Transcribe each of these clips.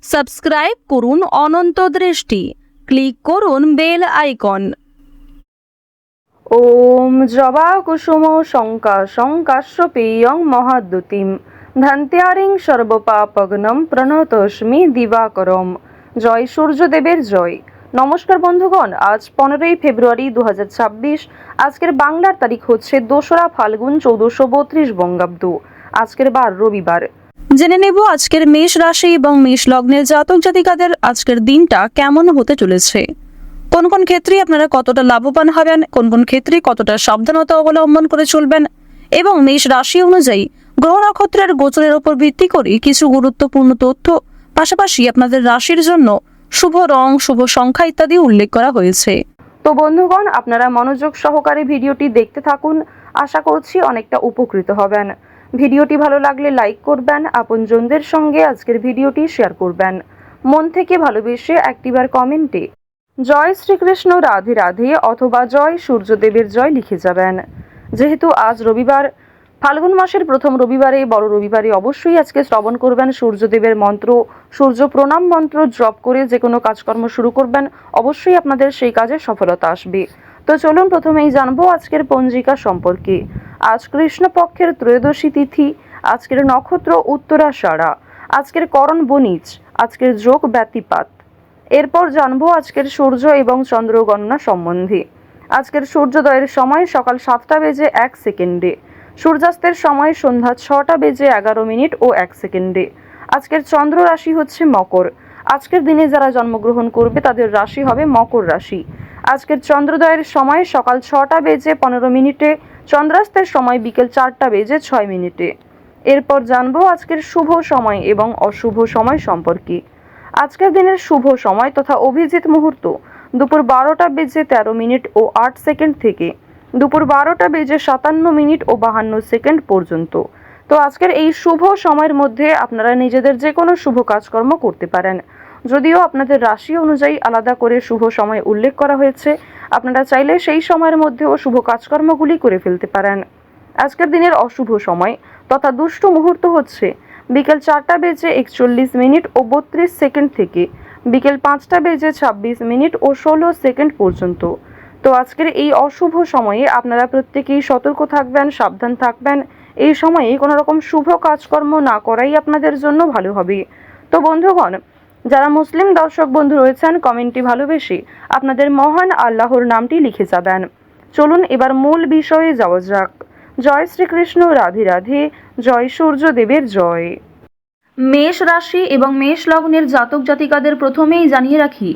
Subscribe করুন অনন্ত দৃষ্টি, click করুন বেল আইকন। ওম জবা কুসুম শঙ্কাশ্যপেয়ং মহাদ্যুতিম ধান্ত্যারিং সর্বপাপগ্নম প্রণতস্মি দিবাকরম। জয় সূর্যদেবের জয়। নমস্কার বন্ধুগণ, আজ 15ই ফেব্রুয়ারি 2026। আজকের বাংলার তারিখ হচ্ছে 2রা ফাল্গুন 1432 বঙ্গাব্দ। আজকের বার রবিবার। জেনে নেব আজকের মেষ রাশি এবং মেষ লগ্নের জাতক জাতিকাদের আজকের দিনটা কেমন হতে চলেছে। কোন কোন ক্ষেত্রে আপনারা কতটা লাভবান হবেন, কোন কোন ক্ষেত্রে কতটা সাবধানতা অবলম্বন করে চলবেন এবং মেষ রাশি অনুযায়ী গ্রহ নক্ষত্রের গোচরের উপর ভিত্তি করে কিছু গুরুত্বপূর্ণ তথ্য, পাশাপাশি আপনাদের রাশির জন্য শুভ রং, শুভ সংখ্যা ইত্যাদি উল্লেখ করা হয়েছে। তো বন্ধুগণ, আপনারা মনোযোগ সহকারে ভিডিওটি দেখতে থাকুন। আশা করছি অনেকটা উপকৃত হবেন। ভিডিওটি ভালো লাগলে লাইক করবেন, আপনজনদের সঙ্গে আজকের ভিডিওটি শেয়ার করবেন। মন থেকে ভালোবেসে একটিবার কমেন্টে জয় শ্রীকৃষ্ণ, রাধে রাধে অথবা জয় সূর্যদেবের জয় লিখে যাবেন। যেহেতু আজ রবিবার, ফাল্গুন মাসের প্রথম রবিবারে, বড় রবিবারে অবশ্যই আজকে শ্রবণ করবেন সূর্যদেবের মন্ত্র, সূর্য প্রণাম মন্ত্র জপ করে যে কোনো কাজকর্ম শুরু করবেন। অবশ্যই আপনাদের সেই কাজে সফলতা আসবে। তো চলুন প্রথমেই জানবো আজকের পঞ্জিকা সম্পর্কে। আজ কৃষ্ণপক্ষের ত্রয়োদশী তিথি, আজকের নক্ষত্র উত্তরাষাঢ়া, আজকের করণ বণিজ, আজকের যোগ ব্যতিপাত। এরপর জানবো আজকের সূর্য এবং চন্দ্র গণনা সম্বন্ধে। আজকের সূর্যোদয়ের সময় সকাল 7টা বেজে 1 সেকেন্ডে, সূর্যাস্তের সময় সন্ধ্যা 6টা বেজে 11 মিনিট ও 1 সেকেন্ডে। আজকের চন্দ্র রাশি হচ্ছে মকর। আজকের দিনে যারা জন্মগ্রহণ করবে তাদের রাশি হবে মকর রাশি। আজকের চন্দ্রোদয়ের সময় সকাল 6টা বেজে 15 মিনিটে, চন্দ্রাস্তের সময় বিকেল 4টা বেজে 6 মিনিটে। এরপর জানবো আজকের শুভ সময় এবং অশুভ সময় সম্পর্কে। আজকের দিনের শুভ সময় তথা অভিজিৎ মুহূর্ত দুপুর 12টা বেজে 13 মিনিট ও 8 সেকেন্ড থেকে দুপুর 12টা বেজে 57 মিনিট ও 52 সেকেন্ড পর্যন্ত। তো আজকের এই শুভ সময়ের মধ্যে আপনারা নিজেদের যে কোনো শুভ কাজকর্ম করতে পারেন। যদিও আপনাদের রাশি অনুযায়ী আলাদা করে শুভ সময় উল্লেখ করা হয়েছে, আপনারা চাইলে সেই সময়ের মধ্যেও শুভ কাজকর্মগুলি করে ফেলতে পারেন। আজকের দিনের অশুভ সময় তথা দুষ্ট মুহূর্ত হচ্ছে বিকেল 4টা বেজে 41 মিনিট ও 32 সেকেন্ড থেকে বিকেল 5টা বেজে 26 মিনিট ও 16 সেকেন্ড পর্যন্ত। তো আজকের এই অশুভ সময়ে আপনারা প্রত্যেকেই সতর্ক থাকবেন, সাবধান থাকবেন। এই সময়ে কোনো রকম শুভ কাজকর্ম না করাই আপনাদের জন্য ভালো হবে। তো বন্ধুগণ, যারা মুসলিম দর্শক বন্ধু রয়েছেন, কমেন্টটি ভালোবেসে আপনাদের মহান আল্লাহর নামটি লিখে যাবেন। চলুন এবার মূল বিষয়ে যাওয়া যাক। জয় শ্রীকৃষ্ণ, রাধে রাধে, জয় সূর্যদেবের জয়। মেষ রাশি এবং মেষ লগ্নের জাতক জাতিকাদের প্রথমেই জানিয়ে রাখি,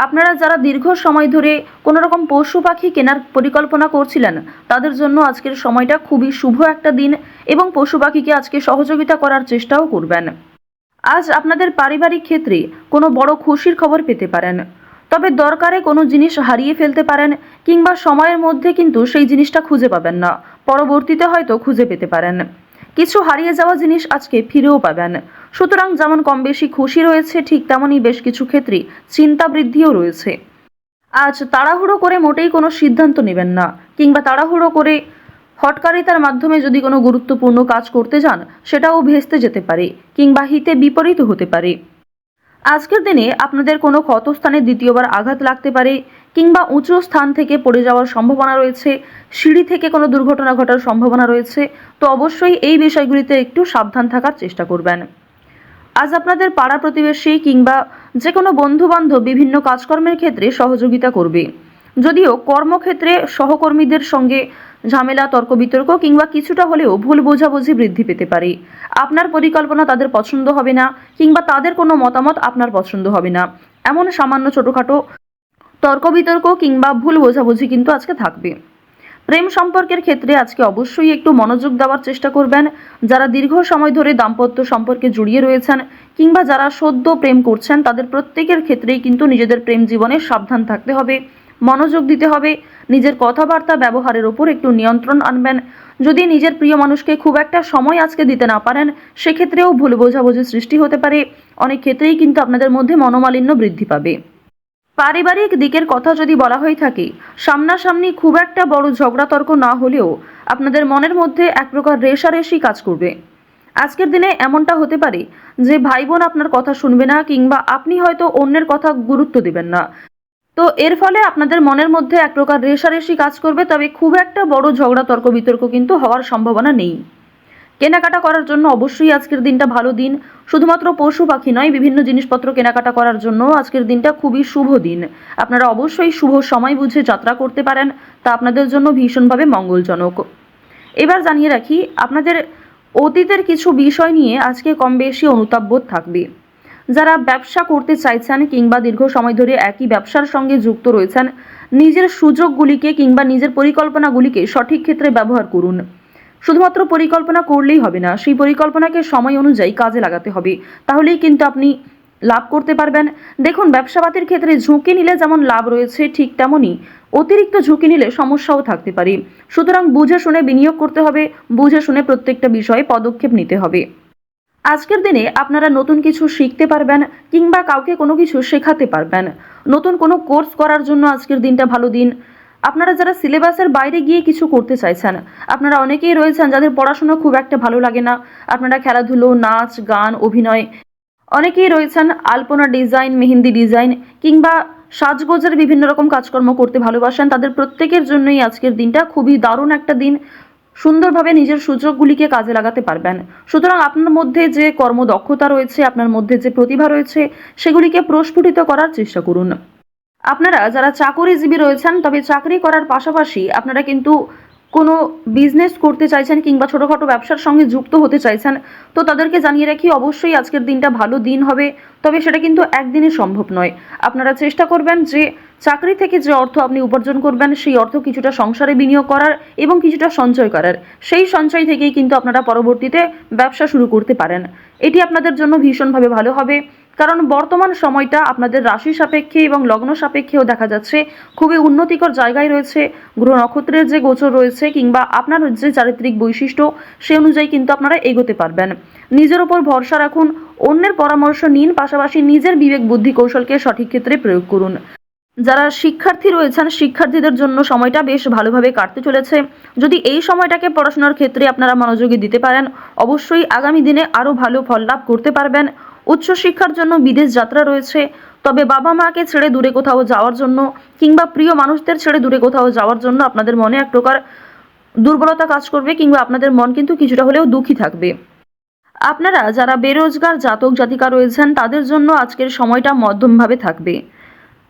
আপনারা যারা দীর্ঘ সময় ধরে কোনো রকম পশু পাখি কেনার পরিকল্পনা করছিলেন, তাদের জন্য আজকের সময়টা খুবই শুভ একটা দিন এবং পশু পাখিকে আজকে সহযোগিতা করার চেষ্টাও করবেন। আজ আপনাদের পারিবারিক ক্ষেত্রে কোনো বড় খুশির খবর পেতে পারেন, তবে দরকারে কোনো জিনিস হারিয়ে ফেলতে পারেন কিংবা সময়ের মধ্যে কিন্তু সেই জিনিসটা খুঁজে পাবেন না, পরবর্তীতে হয়তো খুঁজে পেতে পারেন। কিছু হারিয়ে যাওয়া জিনিস আজকে ফিরেও পাবেন। সুতরাং যেমন কম বেশি খুশি রয়েছে, ঠিক তেমনই বেশ কিছু ক্ষেত্রে চিন্তা বৃদ্ধিও রয়েছে। আজ তাড়াহুড়ো করে মোটেই কোনো সিদ্ধান্ত নেবেন না, কিংবা তাড়াহুড়ো করে হঠকারিতার মাধ্যমে যদি কোনো গুরুত্বপূর্ণ কাজ করতে যান, সেটাও ভেস্তে যেতে পারে কিংবা হিতে বিপরীত হতে পারে। আজকের দিনে আপনাদের কোনো ক্ষতস্থানে দ্বিতীয়বার আঘাত লাগতে পারে কিংবা উঁচু স্থান থেকে পড়ে যাওয়ার সম্ভাবনা রয়েছে, সিঁড়ি থেকে কোনো দুর্ঘটনা ঘটার সম্ভাবনা রয়েছে। তো অবশ্যই এই বিষয়গুলিতে একটু সাবধান থাকার চেষ্টা করবেন। আজ আপনাদের পাড়া প্রতিবেশী কিংবা যে কোনো বন্ধুবান্ধব বিভিন্ন কাজকর্মের ক্ষেত্রে সহযোগিতা করবে। যদিও কর্মক্ষেত্রে সহকর্মীদের সঙ্গে ঝামেলা, তর্ক বিতর্ক কিংবা কিছুটা হলেও ভুল বোঝাবুঝি বৃদ্ধি পেতে পারে। আপনার পরিকল্পনা তাদের পছন্দ হবে না কিংবা তাদের কোনো মতামত আপনার পছন্দ হবে না, এমন সামান্য ছোটোখাটো তর্ক বিতর্ক কিংবা ভুল বোঝাবুঝি কিন্তু আজকে থাকবে। প্রেম সম্পর্কের ক্ষেত্রে আজকে অবশ্যই একটু মনোযোগ দেওয়ার চেষ্টা করবেন। যারা দীর্ঘ সময় ধরে দাম্পত্য সম্পর্কে জড়িয়ে রয়েছেন কিংবা যারা সদ্য প্রেম করছেন, তাদের প্রত্যেকের ক্ষেত্রেই কিন্তু নিজেদের প্রেম জীবনে সাবধান থাকতে হবে, মনোযোগ দিতে হবে। নিজের কথাবার্তা ব্যবহারের ওপর একটু নিয়ন্ত্রণ আনবেন। যদি নিজের প্রিয় মানুষকে খুব একটা সময় আজকে দিতে না পারেন, সেক্ষেত্রেও ভুল বোঝাবুঝি সৃষ্টি হতে পারে। অনেক ক্ষেত্রেই কিন্তু আপনাদের মধ্যে মনোমালিন্য বৃদ্ধি পাবে। পারিবারিক দিকের কথা যদি বলা হয়ে থাকে, সামনাসামনি খুব একটা বড় ঝগড়া তর্ক না হলেও আপনাদের মনের মধ্যে এক প্রকার রেষারেষি কাজ করবে। আজকের দিনে এমনটা হতে পারে যে ভাই বোন আপনার কথা শুনবে না, কিংবা আপনি হয়তো অন্যের কথা গুরুত্ব দিবেন না। তো এর ফলে আপনাদের মনের মধ্যে এক প্রকার রেষারেষি কাজ করবে, তবে খুব একটা বড় ঝগড়া তর্ক বিতর্ক কিন্তু হওয়ার সম্ভাবনা নেই। কেনাকাটা করার জন্য অবশ্যই আজকের দিনটা ভালো দিন। শুধুমাত্র পশু পাখি নয়, বিভিন্ন জিনিসপত্র কেনাকাটা করার জন্য আজকের দিনটা খুবই শুভ দিন। আপনারা অবশ্যই শুভ সময় বুঝে যাত্রা করতে পারেন, তা আপনাদের জন্য ভীষণভাবে মঙ্গলজনক। এবার জানিয়ে রাখি, আপনাদের অতীতের কিছু বিষয় নিয়ে আজকে কম বেশি অনুতাপবোধ থাকবে। যারা ব্যবসা করতে চাইছেন কিংবা দীর্ঘ সময় ধরে একই ব্যবসার সঙ্গে যুক্ত রয়েছেন, নিজের সুযোগগুলিকে কিংবা নিজের পরিকল্পনাগুলিকে সঠিক ক্ষেত্রে ব্যবহার করুন। শুধুমাত্র পরিকল্পনা করলেই হবে না, সেই পরিকল্পনাকে সময় অনুযায়ী কাজে লাগাতে হবে, তাহলেই কিন্তু আপনি লাভ করতে পারবেন। দেখুন, ব্যবসাপাতির ক্ষেত্রে ঝুঁকি নিলে যেমন লাভ রয়েছে, ঠিক তেমনই অতিরিক্ত ঝুঁকি নিলে সমস্যাও থাকতে পারে। সুতরাং বুঝে শুনে বিনিয়োগ করতে হবে, বুঝে শুনে প্রত্যেকটা বিষয়ে পদক্ষেপ নিতে হবে। আজকের দিনে আপনারা নতুন কিছু শিখতে পারবেন কিংবা কাউকে কোনো কিছু শেখাতে পারবেন। নতুন কোনো কোর্স করার জন্য আজকের দিনটা ভালো দিন। আপনারা যারা সিলেবাসের বাইরে গিয়ে কিছু করতে চাইছেন, আপনারা অনেকেই রয়েছেন যাদের পড়াশোনা খুব একটা ভালো লাগে না, আপনারা খেলাধুলো, নাচ, গান, অভিনয়, অনেকেই রয়েছেন আলপনা ডিজাইন, মেহেন্দি ডিজাইন কিংবা সাজগোজের বিভিন্ন রকম কাজকর্ম করতে ভালোবাসেন, তাদের প্রত্যেকের জন্যই আজকের দিনটা খুবই দারুণ একটা দিন। সুন্দরভাবে নিজের সুযোগগুলিকে কাজে লাগাতে পারবেন। সুতরাং আপনার মধ্যে যে কর্মদক্ষতা রয়েছে, আপনার মধ্যে যে প্রতিভা রয়েছে, সেগুলিকে প্রস্ফুটিত করার চেষ্টা করুন। আপনারা যারা চাকরিজীবী রয়েছেন, তবে চাকরি করার পাশাপাশি আপনারা কিন্তু কোনো বিজনেস করতে চাইছেন কিংবা ছোটোখাটো ব্যবসার সঙ্গে যুক্ত হতে চাইছেন, তো তাদেরকে জানিয়ে রাখি অবশ্যই আজকের দিনটা ভালো দিন হবে, তবে সেটা কিন্তু একদিনে সম্ভব নয়। আপনারা চেষ্টা করবেন যে চাকরি থেকে যে অর্থ আপনি উপার্জন করবেন, সেই অর্থ কিছুটা সংসারে বিনিয়োগ করার এবং কিছুটা সঞ্চয় করার। সেই সঞ্চয় থেকেই কিন্তু আপনারা পরবর্তীতে ব্যবসা শুরু করতে পারেন। এটি আপনাদের জন্য ভীষণভাবে ভালো হবে, কারণ বর্তমান সময়টা আপনাদের রাশি সাপেক্ষে এবং লগ্ন সাপেক্ষেও দেখা যাচ্ছে খুবই উন্নতিকর জায়গায় রয়েছে। গ্রহ নক্ষত্রের যে গোচর রয়েছে কিংবা আপনার যে চারিত্রিক বৈশিষ্ট্য, সে অনুযায়ী কিন্তু আপনারা এগোতে পারবেন। নিজের ওপর ভরসা রাখুন, অন্যের পরামর্শ নিন, পাশাপাশি নিজের বিবেক বুদ্ধি কৌশলকে সঠিক ক্ষেত্রে প্রয়োগ করুন। যারা শিক্ষার্থী রয়েছেন, শিক্ষার্থীদের জন্য সময়টা বেশ ভালোভাবে কাটতে চলেছে। যদি এই সময়টাকে পড়াশোনার ক্ষেত্রে আপনারা মনোযোগী দিতে পারেন, অবশ্যই আগামী দিনে আরও ভালো ফল লাভ করতে পারবেন। উচ্চশিক্ষার জন্য বিদেশ যাত্রা রয়েছে, তবে বাবা মাকে ছেড়ে দূরে কোথাও যাওয়ার জন্য কিংবা প্রিয় মানুষদের ছেড়ে দূরে কোথাও যাওয়ার জন্য আপনাদের মনে এক প্রকার দুর্বলতা কাজ করবে, কিংবা আপনাদের মন কিন্তু কিছুটা হলেও দুঃখী থাকবে। আপনারা যারা বেরোজগার জাতক জাতিকা রয়েছেন, তাদের জন্য আজকের সময়টা মধ্যমভাবে থাকবে।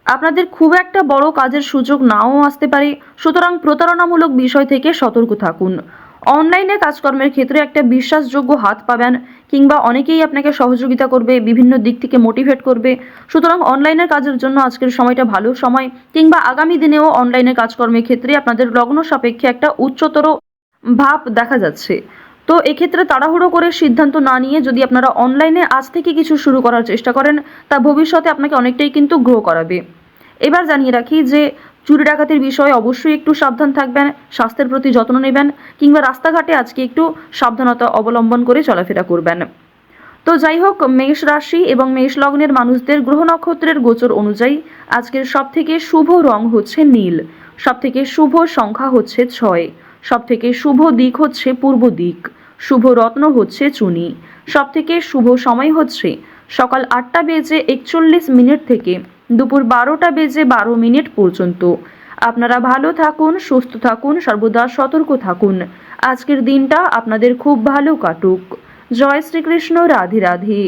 আপনাদের খুব একটা বড় কাজের সুযোগ নাও আসতে পারে, সুতরাং প্রতারণামূলক বিষয় থেকে সতর্ক থাকুন। অনলাইনে কাজকর্মের ক্ষেত্রে একটা বিশ্বাসযোগ্য হাত পাবেন, কিংবা অনেকেই আপনাকে সহযোগিতা করবে, বিভিন্ন দিক থেকে মোটিভেট করবে। সুতরাং অনলাইনের কাজের জন্য আজকের সময়টা ভালো সময়, কিংবা আগামী দিনেও অনলাইনে কাজকর্মের ক্ষেত্রে আপনাদের লগ্ন সাপেক্ষে একটা উচ্চতর ভাব দেখা যাচ্ছে। তো এক্ষেত্রে তাড়াহুড়ো করে সিদ্ধান্ত না নিয়ে যদি আপনারা অনলাইনে আজ থেকে কিছু শুরু করার চেষ্টা করেন, তা ভবিষ্যতে আপনাকে অনেকটাই কিন্তু গ্রো করাবে। এবার জানিয়ে রাখি যে চুরি ডাকাতির বিষয়ে অবশ্যই একটু সাবধান থাকবেন, স্বাস্থ্যের প্রতি যত্ন নেবেন, কিংবা রাস্তাঘাটে আজকে একটু সাবধানতা অবলম্বন করে চলাফেরা করবেন। তো যাই হোক, মেষ রাশি এবং মেষ লগ্নের মানুষদের গ্রহ নক্ষত্রের গোচর অনুযায়ী আজকের সবথেকে শুভ রং হচ্ছে নীল, সবথেকে শুভ সংখ্যা হচ্ছে 6, সবথেকে শুভ দিক হচ্ছে পূর্ব দিক, শুভ রত্ন হচ্ছে চুনি, সবথেকে শুভ সময় হচ্ছে সকাল 8টা বেজে 41 মিনিট থেকে দুপুর 12টা বেজে 12 মিনিট পর্যন্ত। আপনারা ভালো থাকুন, সুস্থ থাকুন, সর্বদা সতর্ক থাকুন। আজকের দিনটা আপনাদের খুব ভালো কাটুক। জয় শ্রীকৃষ্ণ, রাধে রাধে।